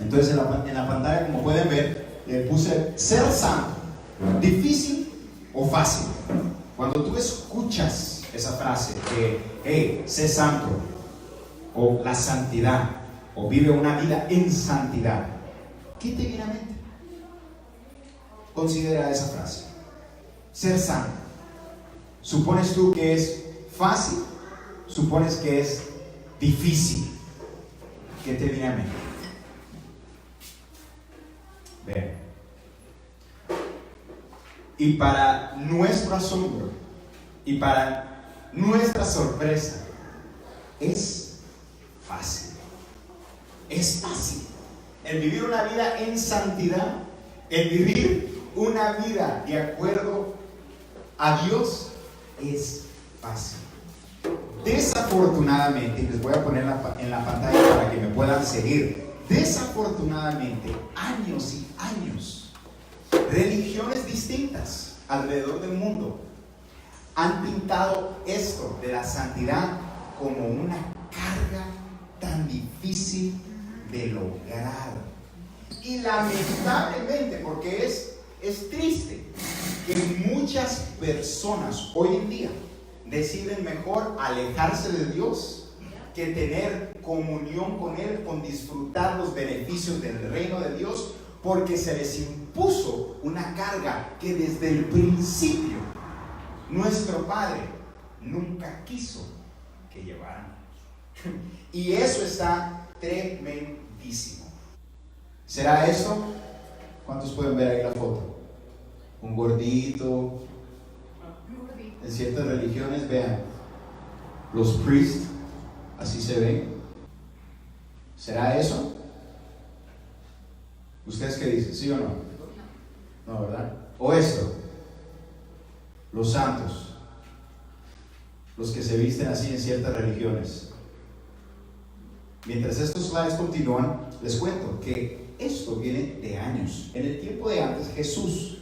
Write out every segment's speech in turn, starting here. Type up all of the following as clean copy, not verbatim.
Entonces en la pantalla, como pueden ver, le puse ser santo, difícil o fácil. Cuando tú escuchas esa frase que, hey, sé santo, o la santidad, o vive una vida en santidad, ¿qué te viene a mente? Considera esa frase, ser santo. ¿Supones tú que es fácil? ¿Supones que es difícil? ¿Qué te viene a mente? Vean. Y para nuestro asombro y para nuestra sorpresa, es fácil. Es fácil. El vivir una vida en santidad, el vivir una vida de acuerdo a Dios, es fácil. Desafortunadamente, y les voy a poner en la pantalla para que me puedan seguir, desafortunadamente, años y años, religiones distintas alrededor del mundo han pintado esto de la santidad como una carga tan difícil de lograr. Y lamentablemente, porque es triste que muchas personas hoy en día deciden mejor alejarse de Dios que tener comunión con Él, con disfrutar los beneficios del reino de Dios, porque se les impuso una carga que desde el principio nuestro Padre nunca quiso que llevaran. Y eso está tremendísimo. ¿Será eso? ¿Cuántos pueden ver ahí la foto? Un gordito. En ciertas religiones, vean, los priests, así se ven. ¿Será eso? ¿Ustedes qué dicen? ¿Sí o no? No, ¿verdad? ¿O esto? Los santos, los que se visten así en ciertas religiones. Mientras estos slides continúan, les cuento que esto viene de años. En el tiempo de antes, Jesús,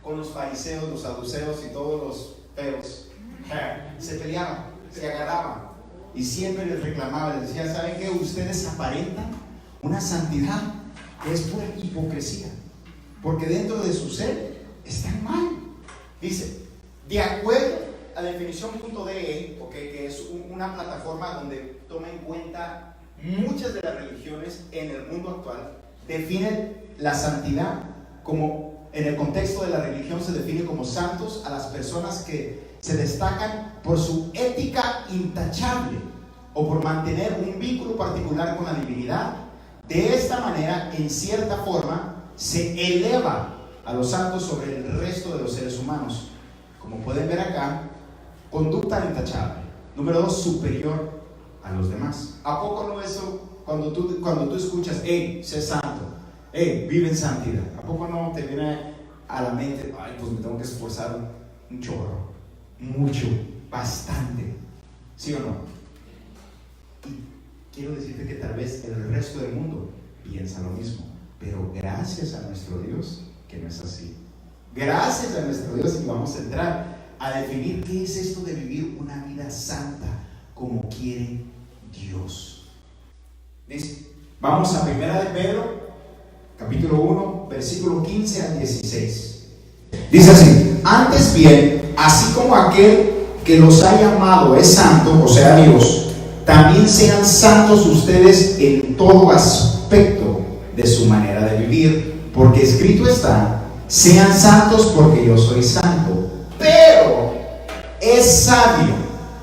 con los fariseos, los saduceos y todos los feos, se peleaban, se agarraban y siempre les reclamaban, les decían: ¿saben qué? Ustedes aparentan una santidad que es pura hipocresía, porque dentro de su ser están mal. Dice, de acuerdo a la definición .de, okay, que es una plataforma donde toma en cuenta muchas de las religiones en el mundo actual, definen la santidad como, en el contexto de la religión se define como santos a las personas que se destacan por su ética intachable o por mantener un vínculo particular con la divinidad. De esta manera, en cierta forma, se eleva a los santos sobre el resto de los seres humanos. Como pueden ver acá, conducta intachable. Número 2, superior a los demás. ¿A poco no eso, cuando tú escuchas, hey, sé santo, hey, vive en santidad? ¿A poco no te viene a la mente, ay, pues me tengo que esforzar un chorro, mucho, bastante? ¿Sí o no? Y quiero decirte que tal vez el resto del mundo piensa lo mismo, pero gracias a nuestro Dios que no es así. Gracias a nuestro Dios, y vamos a entrar a definir qué es esto de vivir una vida santa como quiere Dios. ¿Listo? Vamos a 1 de Pedro, capítulo 1, versículo 15 al 16. Dice así: antes bien, así como aquel que los ha llamado es santo, o sea Dios, también sean santos ustedes en todo aspecto de su manera de vivir, porque escrito está: sean santos porque yo soy santo. Pero es sabio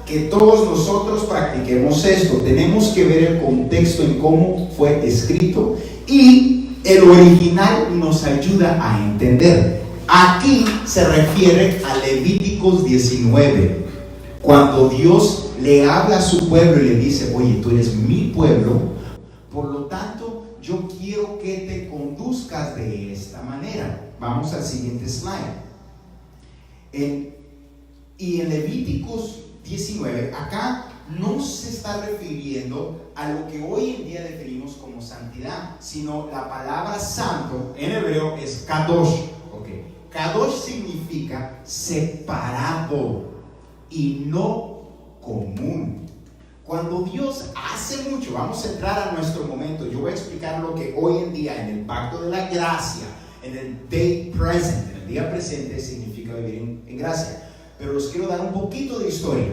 que todos nosotros practiquemos esto. Tenemos que ver el contexto en cómo fue escrito, y el original nos ayuda a entender. Aquí se refiere a Levíticos 19, cuando Dios le habla a su pueblo y le dice: oye, tú eres mi pueblo, por lo tanto yo quiero que te conduzcas de esta manera. Vamos al siguiente slide. Y en Levíticos 19, acá no se está refiriendo a lo que hoy en día definimos como santidad, sino la palabra santo en hebreo es kadosh. Okay. Kadosh significa separado y no común. Cuando Dios hace mucho, vamos a entrar a nuestro momento. Yo voy a explicar lo que hoy en día en el pacto de la gracia, en el day present, en el día presente, significa vivir en gracia. Pero los quiero dar un poquito de historia.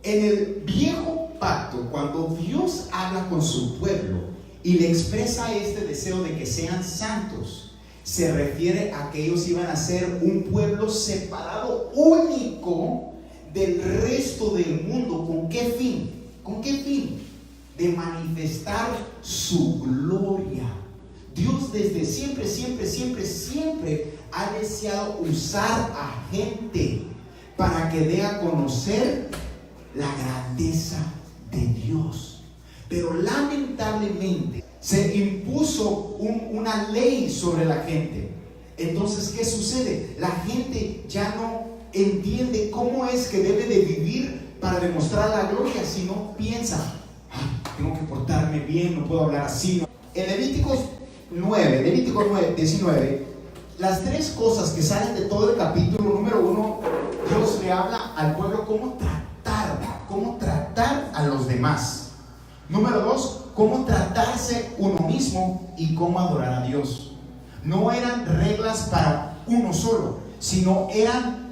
En el viejo pacto, cuando Dios habla con su pueblo y le expresa este deseo de que sean santos, se refiere a que ellos iban a ser un pueblo separado, único del resto del mundo. ¿Con qué fin? ¿Con qué fin? De manifestar su gloria. Dios desde siempre ha deseado usar a gente para que dé a conocer la grandeza de Dios. Pero lamentablemente se impuso una ley sobre la gente. Entonces, ¿qué sucede? La gente ya no entiende cómo es que debe de vivir para demostrar la gloria, sino piensa, tengo que portarme bien, no puedo hablar así. En Levítico 19, las tres cosas que salen de todo el capítulo, número 1, Dios le habla al pueblo cómo tratar a los demás. Número 2, cómo tratarse uno mismo y cómo adorar a Dios. No eran reglas para uno solo, sino eran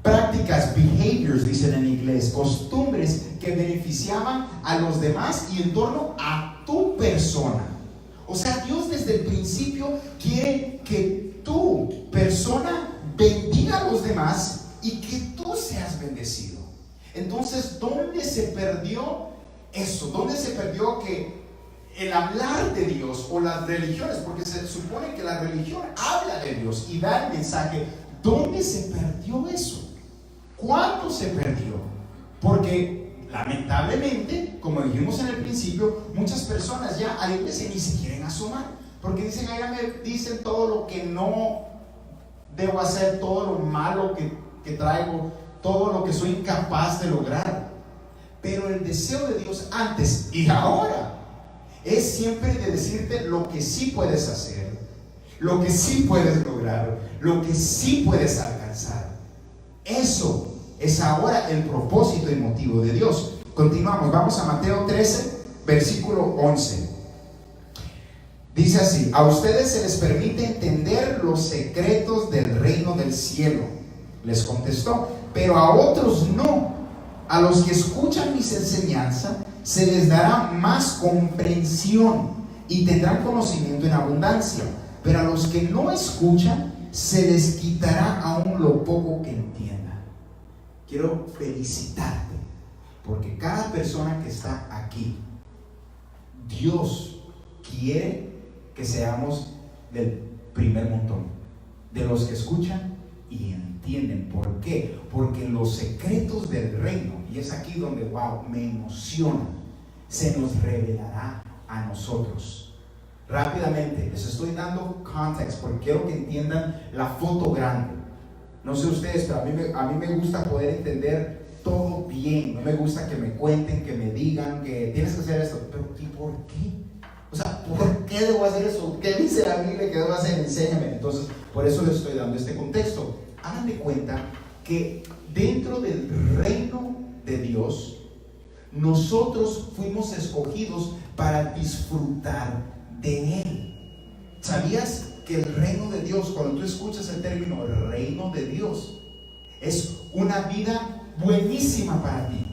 prácticas, behaviors, dicen en inglés, costumbres que beneficiaban a los demás y en torno a tu persona. O sea, Dios desde el principio quiere que tu persona bendiga a los demás y que tú seas bendecido. Entonces, ¿dónde se perdió eso? ¿Dónde se perdió que el hablar de Dios o las religiones? Porque se supone que la religión habla de Dios y da el mensaje. ¿Dónde se perdió eso? ¿Cuándo se perdió? Porque lamentablemente, como dijimos en el principio, muchas personas ya a la iglesia ni se quieren asomar, porque dicen, ya me dicen todo lo que no debo hacer, todo lo malo que traigo, todo lo que soy incapaz de lograr. Pero el deseo de Dios antes y ahora es siempre de decirte lo que sí puedes hacer, lo que sí puedes lograr, lo que sí puedes alcanzar. Eso es ahora el propósito y motivo de Dios. Continuamos, vamos a Mateo 13, versículo 11. Dice así: a ustedes se les permite entender los secretos del reino del cielo, les contestó, pero a otros no. A los que escuchan mis enseñanzas se les dará más comprensión y tendrán conocimiento en abundancia, pero a los que no escuchan se les quitará aún lo poco que entiendan. Quiero felicitarte porque cada persona que está aquí, Dios quiere que seamos del primer montón, de los que escuchan y entienden. ¿Por qué? Porque los secretos del reino, y es aquí donde me emociona, se nos revelará a nosotros. Rápidamente les estoy dando context porque quiero que entiendan la foto grande. No sé ustedes, pero a mí me gusta poder entender todo bien. No me gusta que me cuenten, que me digan que tienes que hacer esto. Pero ¿y por qué? O sea, ¿por qué debo hacer eso? ¿Qué dice la Biblia que debo hacer? Enséñame. Entonces, por eso les estoy dando este contexto. Hagan de cuenta que dentro del reino de Dios, nosotros fuimos escogidos para disfrutar de Él. ¿Sabías que el reino de Dios, cuando tú escuchas el término reino de Dios, es una vida buenísima para ti?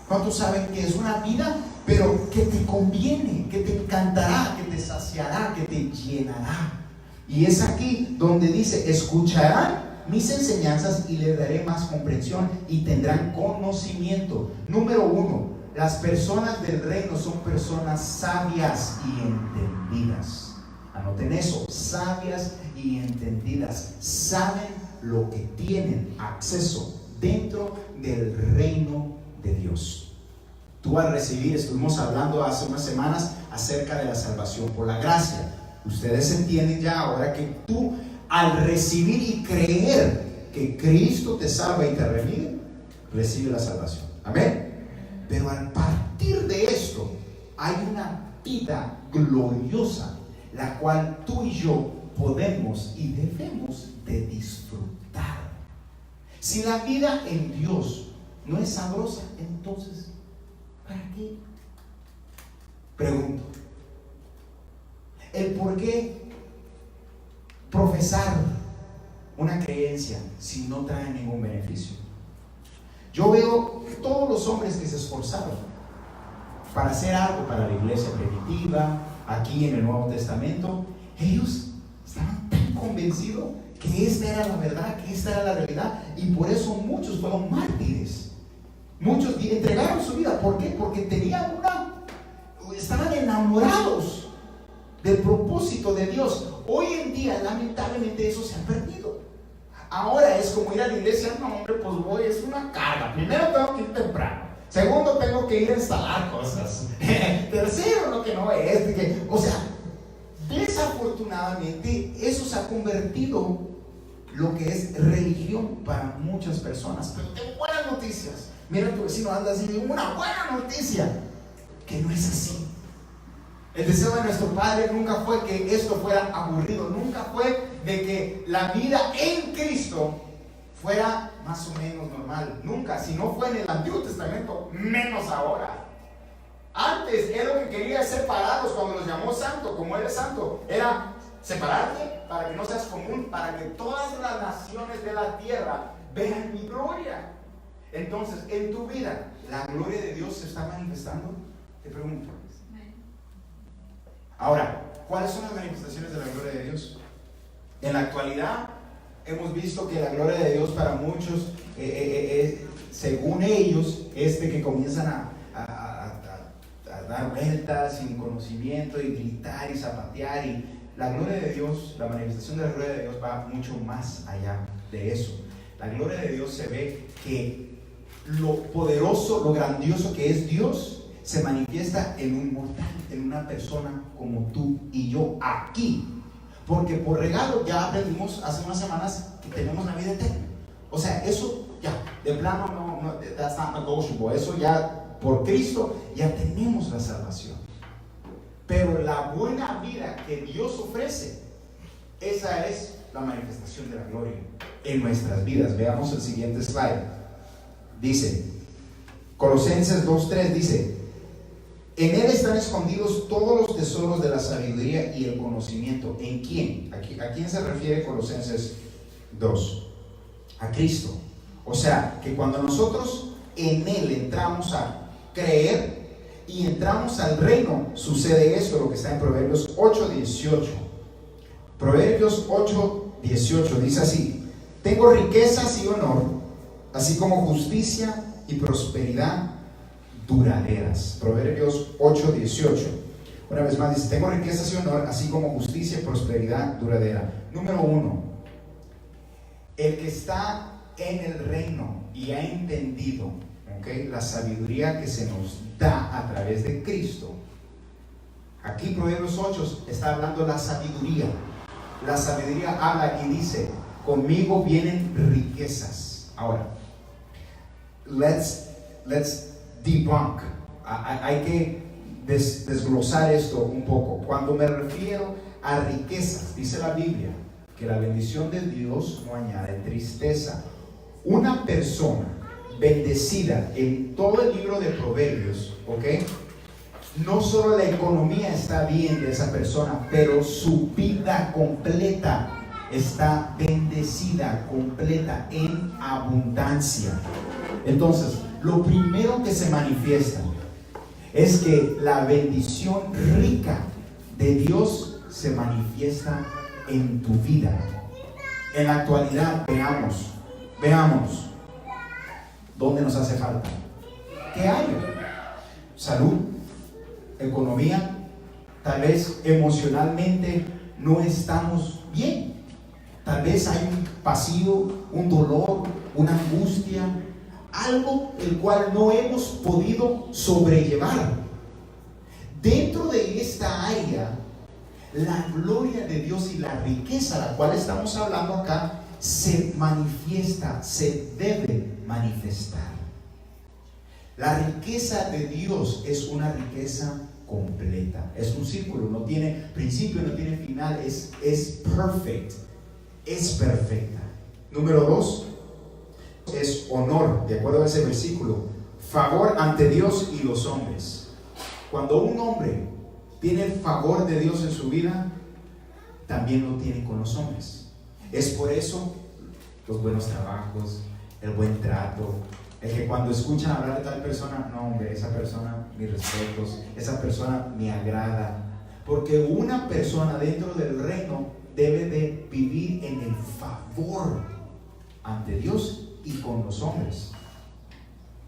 ¿Cuántos saben que es una vida, pero que te conviene, que te encantará, que te saciará, que te llenará? Y es aquí donde dice: escucharán mis enseñanzas y les daré más comprensión y tendrán conocimiento. Número 1, las personas del reino son personas sabias y entendidas. Anoten eso, sabias y entendidas. Saben lo que tienen acceso dentro del reino de Dios. Tú al recibir, estuvimos hablando hace unas semanas acerca de la salvación por la gracia. Ustedes entienden ya ahora que tú al recibir y creer que Cristo te salva y te redime, recibe la salvación. Amén. Pero al partir de esto hay una vida gloriosa, la cual tú y yo podemos y debemos de disfrutar. Si la vida en Dios no es sabrosa, entonces, ¿para qué? Pregunto, ¿el por qué profesar una creencia si no trae ningún beneficio? Yo veo todos los hombres que se esforzaron para hacer algo para la iglesia primitiva, aquí en el Nuevo Testamento. Ellos estaban tan convencidos que esta era la verdad, que esta era la realidad, y por eso muchos fueron mártires. Muchos entregaron su vida. ¿Por qué? Porque estaban enamorados del propósito de Dios. Hoy en día, lamentablemente, eso se ha perdido. Ahora es como ir a la iglesia. No, hombre, pues voy, es una carga. Primero tengo que ir temprano. Segundo, tengo que ir a instalar cosas. Tercero, lo que no es. O sea, desafortunadamente, eso se ha convertido lo que es religión para muchas personas. Pero tengo buenas noticias. Mira, tu vecino anda así, una buena noticia, que no es así. El deseo de nuestro Padre nunca fue que esto fuera aburrido, nunca fue de que la vida en Cristo fuera más o menos normal, nunca. Si no fue en el Antiguo Testamento, menos ahora. Antes él lo que quería es separarlos. Cuando los llamó santo, como él es santo, era separarte para que no seas común, para que todas las naciones de la tierra vean mi gloria. Entonces, en tu vida, ¿la gloria de Dios se está manifestando? Te pregunto. Ahora, ¿cuáles son las manifestaciones de la gloria de Dios? En la actualidad, hemos visto que la gloria de Dios para muchos, según ellos, es de que comienzan a dar vueltas sin conocimiento y gritar y zapatear. Y la gloria de Dios, la manifestación de la gloria de Dios va mucho más allá de eso. La gloria de Dios se ve que lo poderoso, lo grandioso que es Dios se manifiesta en un mortal, en una persona como tú y yo aquí. Porque por regalo ya aprendimos hace unas semanas que tenemos la vida eterna. O sea, eso ya, de plano no, that's not negotiable. Eso ya, por Cristo, ya tenemos la salvación. Pero la buena vida que Dios ofrece, esa es la manifestación de la gloria en nuestras vidas. Veamos el siguiente slide. Dice, Colosenses 2:3 dice: en él están escondidos todos los tesoros de la sabiduría y el conocimiento. ¿En quién? ¿A quién se refiere Colosenses 2? A Cristo. O sea, que cuando nosotros en él entramos a creer y entramos al reino, sucede esto, lo que está en Proverbios 8:18. Proverbios 8:18 dice así: tengo riquezas y honor, así como justicia y prosperidad duraderas. Proverbios 8:18. Una vez más dice: tengo riquezas y honor, así como justicia y prosperidad duradera. Número 1, el que está en el reino y ha entendido, la sabiduría que se nos da a través de Cristo. Aquí Proverbios 8 está hablando de la sabiduría. La sabiduría habla y dice: conmigo vienen riquezas. Ahora, let's debunk. Hay que desglosar esto un poco. Cuando me refiero a riquezas, dice la Biblia que la bendición de Dios no añade tristeza. Una persona bendecida en todo el libro de Proverbios, no solo la economía está bien de esa persona, pero su vida completa está bendecida, completa, en abundancia. Entonces, lo primero que se manifiesta es que la bendición rica de Dios se manifiesta en tu vida. En la actualidad, veamos dónde nos hace falta. ¿Qué hay? Salud, economía, tal vez emocionalmente no estamos bien. Tal vez hay un vacío, un dolor, una angustia, algo el cual no hemos podido sobrellevar. Dentro de esta área, la gloria de Dios y la riqueza, la cual estamos hablando acá, se manifiesta, se debe manifestar. La riqueza de Dios es una riqueza completa, es un círculo, no tiene principio, no tiene final, es perfect, es perfecta. Número 2, es honor, de acuerdo a ese versículo, favor ante Dios y los hombres. Cuando un hombre tiene el favor de Dios en su vida, también lo tiene con los hombres. Es por eso los buenos trabajos, el buen trato, el que cuando escuchan hablar de tal persona, no hombre, esa persona, mis respetos, esa persona me agrada. Porque una persona dentro del reino debe de vivir en el favor ante Dios y con los hombres.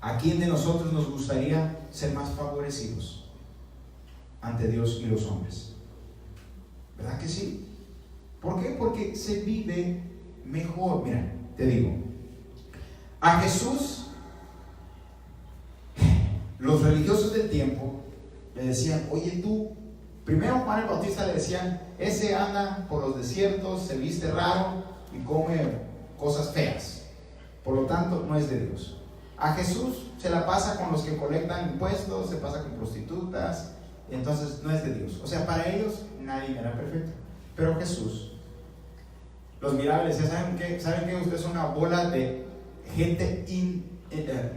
¿A quién de nosotros nos gustaría ser más favorecidos ante Dios y los hombres? ¿Verdad que sí? ¿Por qué? Porque se vive mejor. Mira, te digo, a Jesús, los religiosos del tiempo le decían, oye tú, primero Juan el Bautista le decían, ese anda por los desiertos, se viste raro y come cosas feas, por lo tanto no es de Dios. A Jesús se la pasa con los que colectan impuestos, se pasa con prostitutas, entonces no es de Dios. O sea, para ellos nadie era perfecto, pero Jesús los miraba y les decía, ¿saben qué? Ustedes son una bola de gente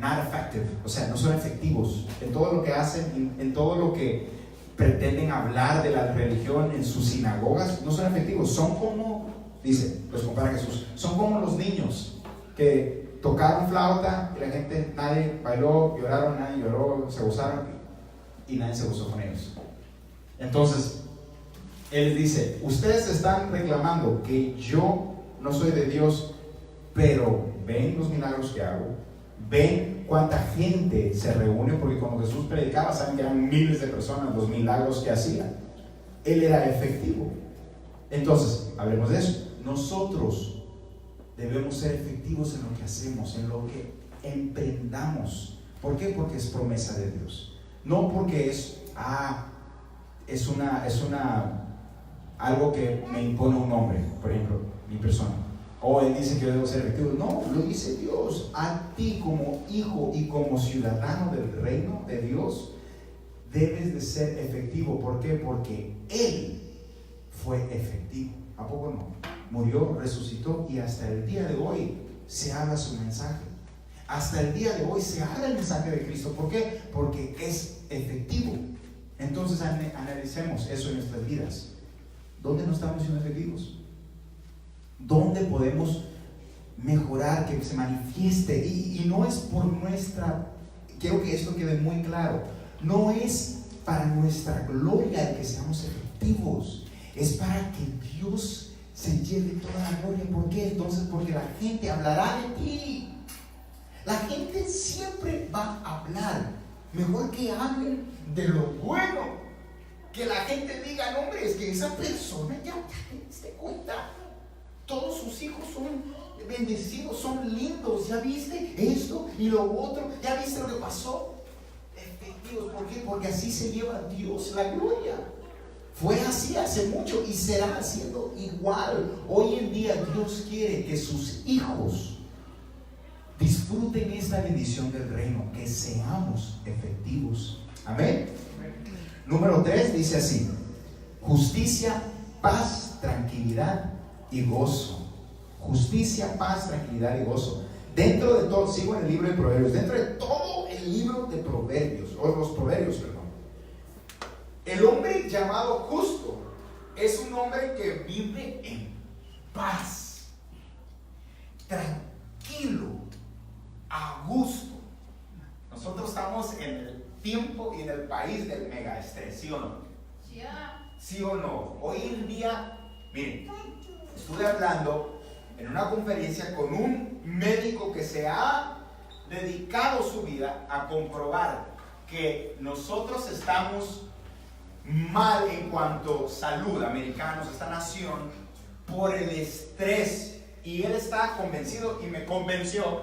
not effective, o sea, no son efectivos en todo lo que hacen, en todo lo que pretenden hablar de la religión en sus sinagogas, no son efectivos, son como, dice, los compara Jesús, son como los niños que tocaron flauta y la gente, nadie bailó, lloraron, nadie lloró, se gozaron y nadie se gozó con ellos. Entonces, él dice, ustedes están reclamando que yo no soy de Dios, pero ven los milagros que hago, ven cuánta gente se reúne, porque cuando Jesús predicaba, saben que eran miles de personas, los milagros que hacía. Él era efectivo. Entonces, hablemos de eso. Nosotros debemos ser efectivos en lo que hacemos, en lo que emprendamos. ¿Por qué? Porque es promesa de Dios. No porque es algo que me impone un hombre, por ejemplo, mi persona. O él dice que yo debo ser efectivo. No, lo dice Dios. A ti como hijo y como ciudadano del reino de Dios, debes de ser efectivo. ¿Por qué? Porque Él fue efectivo. ¿A poco no? Murió, resucitó y hasta el día de hoy se habla su mensaje. Hasta el día de hoy se habla el mensaje de Cristo. ¿Por qué? Porque es efectivo. Entonces analicemos eso en nuestras vidas. ¿Dónde no estamos siendo efectivos? ¿Dónde podemos mejorar, que se manifieste? Y no es por nuestra, quiero que esto quede muy claro, no es para nuestra gloria el que seamos efectivos, es para que Dios se lleve toda la gloria. ¿Por qué? Entonces, porque la gente hablará de ti. La gente siempre va a hablar. Mejor que hablen de lo bueno, que la gente diga, no hombre, es que esa persona ya te diste cuenta, todos sus hijos son bendecidos, son lindos, ya viste esto y lo otro, ya viste lo que pasó. Efectivos, ¿por qué? Porque así se lleva Dios la gloria. Fue así hace mucho y será siendo igual. Hoy en día Dios quiere que sus hijos disfruten esta bendición del reino, que seamos efectivos. Amén. Número 3 dice así: justicia, paz, tranquilidad y gozo. Justicia, paz, tranquilidad y gozo. Dentro de todo, sigo en el libro de Proverbios, dentro de todo el libro de Proverbios, o los Proverbios, perdón. El hombre llamado justo es un hombre que vive en paz, tranquilo, a gusto. Nosotros estamos en el tiempo y en el país del mega estrés, ¿sí o no? ¿Sí o no? Hoy en día, miren, estuve hablando en una conferencia con un médico que se ha dedicado su vida a comprobar que nosotros estamos mal en cuanto a salud, americanos, esta nación, por el estrés. Y él está convencido y me convenció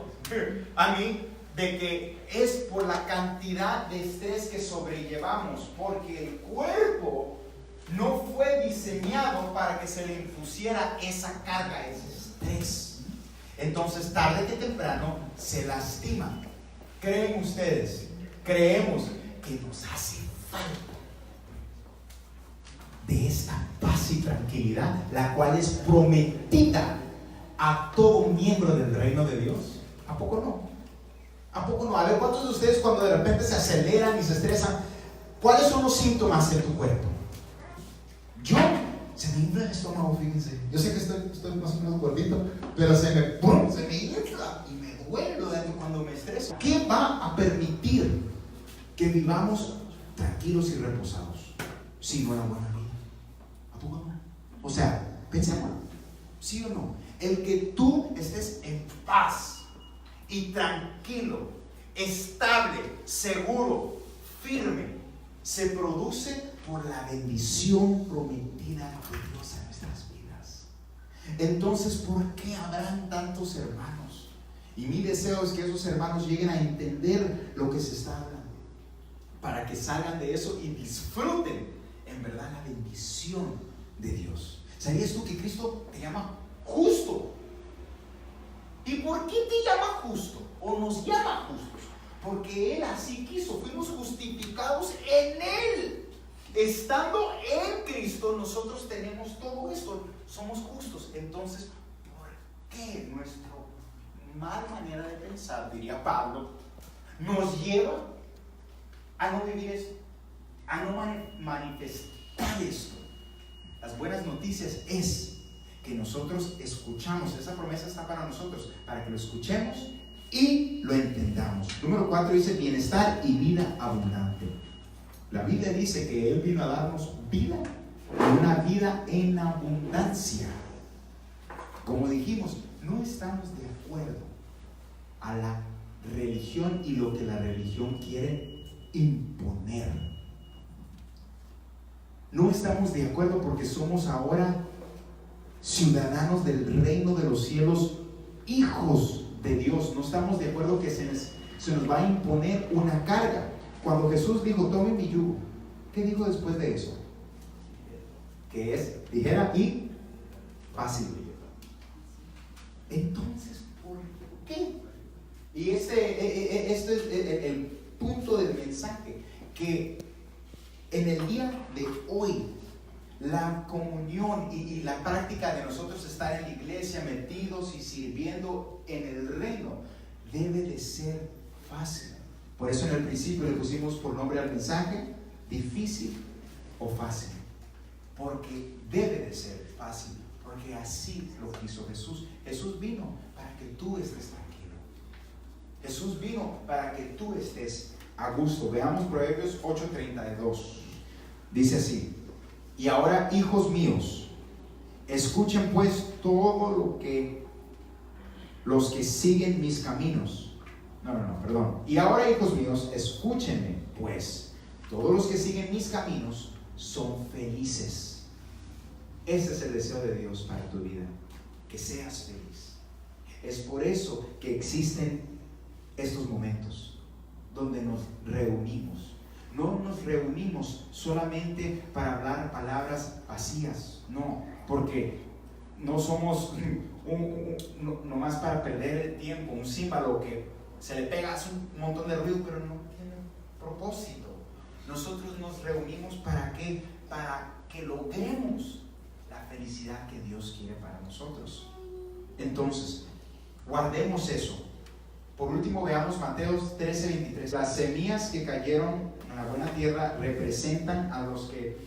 a mí de que es por la cantidad de estrés que sobrellevamos, porque el cuerpo no fue diseñado para que se le impusiera esa carga, ese estrés. Entonces, tarde que temprano se lastima. ¿Creen ustedes? Creemos que nos hace falta de esta paz y tranquilidad, la cual es prometida a todo miembro del reino de Dios. ¿A poco no? ¿A poco no? A ver, ¿cuántos de ustedes cuando de repente se aceleran y se estresan, cuáles son los síntomas en tu cuerpo? Se me infla el estómago, fíjense. Yo sé que estoy más o menos gordito, pero se me infla y me duele lo de cuando me estreso. ¿Qué va a permitir que vivamos tranquilos y reposados? Si no la buena vida. ¿A poco no? O sea, pensemos, ¿sí o no? El que tú estés en paz y tranquilo, estable, seguro, firme, se produce por la bendición prometida de Dios en nuestras vidas. Entonces, ¿por qué habrán tantos hermanos? Y mi deseo es que esos hermanos lleguen a entender lo que se está hablando, para que salgan de eso y disfruten en verdad la bendición de Dios. ¿Sabías tú que Cristo te llama justo? ¿Y por qué te llama justo? O nos llama justos. Porque Él así quiso. Fuimos justificados en Él. Estando en Cristo, nosotros tenemos todo esto. Somos justos. Entonces, ¿por qué nuestra mala manera de pensar, diría Pablo, nos lleva a no vivir esto? A no manifestar esto. Las buenas noticias es que nosotros escuchamos. Esa promesa está para nosotros, para que lo escuchemos y lo entendamos. Número 4 dice bienestar y vida abundante. La Biblia dice que Él vino a darnos vida, una vida en abundancia. Como dijimos, no estamos de acuerdo a la religión y lo que la religión quiere imponer. No estamos de acuerdo porque somos ahora ciudadanos del reino de los cielos, hijos de Dios. No estamos de acuerdo que se nos va a imponer una carga. Cuando Jesús dijo, tomen mi yugo, ¿qué dijo después de eso? Que es ligera y fácil. Entonces, ¿por qué? Y este es el punto del mensaje, que en el día de hoy la comunión y la práctica de nosotros estar en la iglesia metidos y sirviendo en el reino debe de ser fácil. Por eso en el principio le pusimos por nombre al mensaje difícil o fácil, porque debe de ser fácil, porque así lo quiso Jesús. Jesús vino para que tú estés tranquilo. Jesús vino para que tú estés a gusto. Veamos Proverbios 8:32. Dice así: y ahora, hijos míos, escuchen pues todo lo que los que siguen mis caminos. Perdón. Y ahora, hijos míos, escúchenme pues, todos los que siguen mis caminos son felices. Ese es el deseo de Dios para tu vida, que seas feliz. Es por eso que existen estos momentos donde nos reunimos. No nos reunimos solamente para hablar palabras vacías, no, porque no somos nomás para perder el tiempo, un címbalo que se le pega, hace un montón de ruido, pero no tiene propósito. Nosotros nos reunimos ¿para qué? Para que logremos la felicidad que Dios quiere para nosotros. Entonces, guardemos eso. Por último, veamos Mateo 13:23. Las semillas que cayeron en la buena tierra representan a los que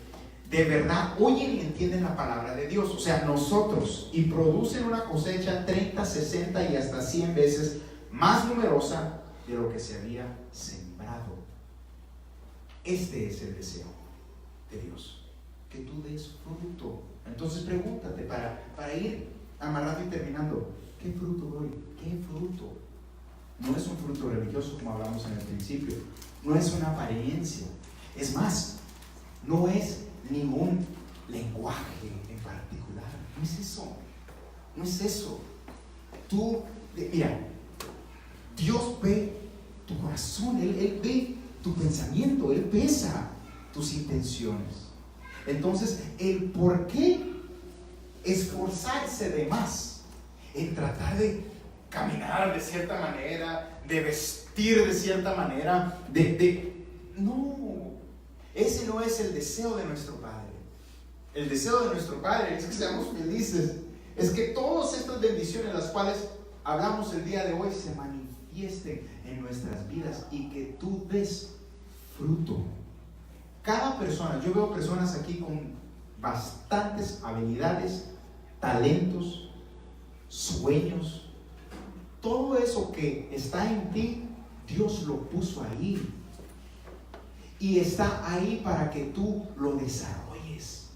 de verdad oyen y entienden la palabra de Dios, o sea, nosotros, y producen una cosecha 30, 60 y hasta 100 veces más numerosa de lo que se había sembrado. Este es el deseo de Dios, que tú des fruto. Entonces pregúntate, para ir amarrando y terminando, ¿qué fruto doy? ¿Qué fruto? No es un fruto religioso como hablamos en el principio, no es una apariencia, es más, no es ningún lenguaje en particular, no es eso, no es eso. Tú, mira, Dios ve tu corazón, Él ve tu pensamiento, Él pesa tus intenciones. Entonces, el por qué esforzarse de más en tratar de caminar de cierta manera, de vestir de cierta manera, no, ese no es el deseo de nuestro Padre. El deseo de nuestro Padre es que seamos felices, es que todas estas bendiciones las cuales hablamos el día de hoy se manifiesten en nuestras vidas y que tú des fruto. Cada persona, yo veo personas aquí con bastantes habilidades, talentos, sueños, todo eso que está en ti, Dios lo puso ahí y está ahí para que tú lo desarrolles.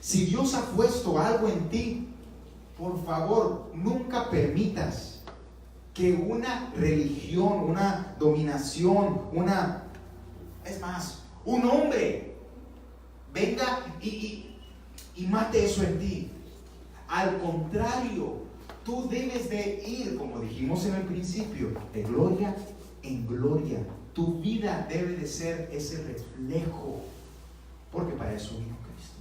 Si Dios ha puesto algo en ti, por favor, nunca permitas que una religión, una dominación, un hombre venga y mate eso en ti. Al contrario, tú debes de ir, como dijimos en el principio, de gloria en gloria. Tu vida debe de ser ese reflejo, porque para eso vino Cristo.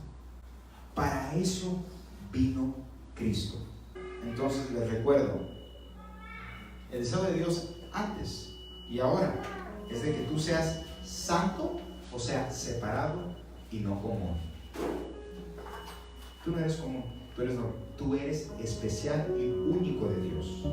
Para eso vino Cristo. Entonces les recuerdo, el deseo de Dios antes y ahora es de que tú seas santo, o sea, separado y no común. Tú no eres común, tú eres especial y único de Dios.